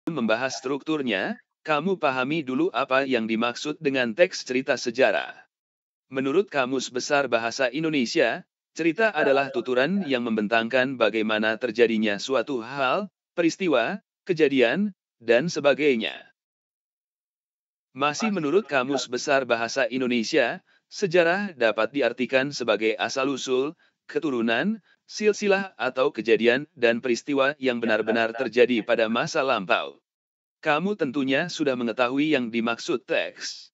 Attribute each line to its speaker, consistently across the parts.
Speaker 1: Membahas strukturnya, kamu pahami dulu apa yang dimaksud dengan teks cerita sejarah. Menurut Kamus Besar Bahasa Indonesia, cerita adalah tuturan yang membentangkan bagaimana terjadinya suatu hal, peristiwa, kejadian, dan sebagainya. Masih menurut Kamus Besar Bahasa Indonesia, sejarah dapat diartikan sebagai asal-usul, keturunan, silsilah atau kejadian dan peristiwa yang benar-benar terjadi pada masa lampau. Kamu tentunya sudah mengetahui yang dimaksud teks.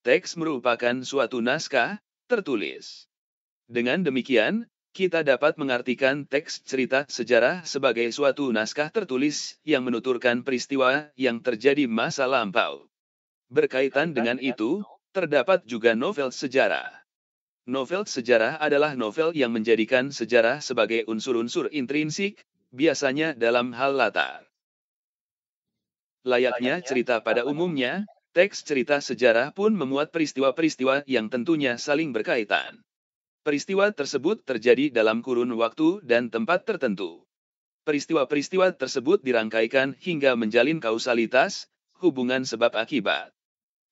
Speaker 1: Teks merupakan suatu naskah tertulis. Dengan demikian, kita dapat mengartikan teks cerita sejarah sebagai suatu naskah tertulis yang menuturkan peristiwa yang terjadi masa lampau. Berkaitan dengan itu, terdapat juga novel sejarah. Novel sejarah adalah novel yang menjadikan sejarah sebagai unsur-unsur intrinsik, biasanya dalam hal latar. Layaknya cerita pada umumnya, teks cerita sejarah pun memuat peristiwa-peristiwa yang tentunya saling berkaitan. Peristiwa tersebut terjadi dalam kurun waktu dan tempat tertentu. Peristiwa-peristiwa tersebut dirangkaikan hingga menjalin kausalitas, hubungan sebab akibat.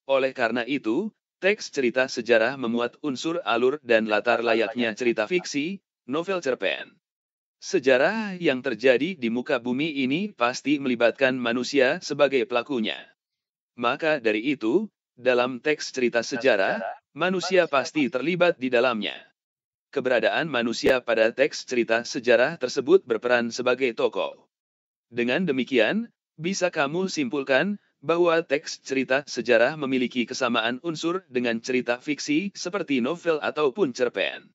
Speaker 1: Oleh karena itu, teks cerita sejarah memuat unsur alur dan latar layaknya cerita fiksi, novel cerpen. Sejarah yang terjadi di muka bumi ini pasti melibatkan manusia sebagai pelakunya. Maka dari itu, dalam teks cerita sejarah, manusia pasti terlibat di dalamnya. Keberadaan manusia pada teks cerita sejarah tersebut berperan sebagai tokoh. Dengan demikian, bisa kamu simpulkan bahwa teks cerita sejarah memiliki kesamaan unsur dengan cerita fiksi seperti novel ataupun cerpen.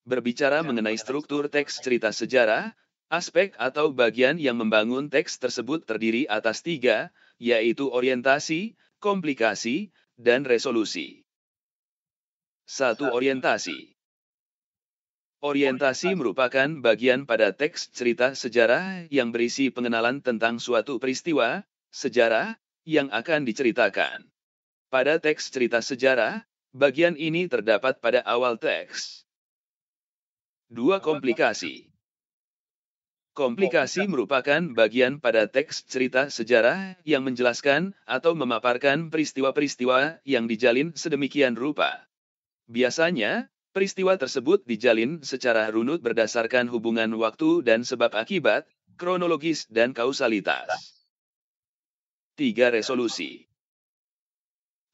Speaker 1: Berbicara mengenai struktur teks cerita sejarah, aspek atau bagian yang membangun teks tersebut terdiri atas 3, yaitu orientasi, komplikasi, dan resolusi. 1. Orientasi. Orientasi merupakan bagian pada teks cerita sejarah yang berisi pengenalan tentang suatu peristiwa, sejarah, yang akan diceritakan. Pada teks cerita sejarah, bagian ini terdapat pada awal teks. 2. Komplikasi. Komplikasi merupakan bagian pada teks cerita sejarah yang menjelaskan atau memaparkan peristiwa-peristiwa yang dijalin sedemikian rupa. Biasanya, peristiwa tersebut dijalin secara runut berdasarkan hubungan waktu dan sebab akibat, kronologis dan kausalitas. 3. Resolusi.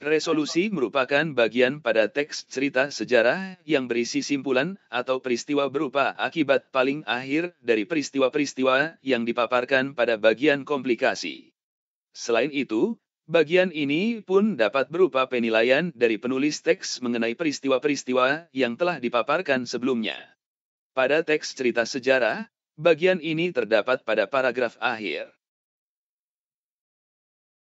Speaker 1: Resolusi merupakan bagian pada teks cerita sejarah yang berisi simpulan atau peristiwa berupa akibat paling akhir dari peristiwa-peristiwa yang dipaparkan pada bagian komplikasi. Selain itu, bagian ini pun dapat berupa penilaian dari penulis teks mengenai peristiwa-peristiwa yang telah dipaparkan sebelumnya. Pada teks cerita sejarah, bagian ini terdapat pada paragraf akhir.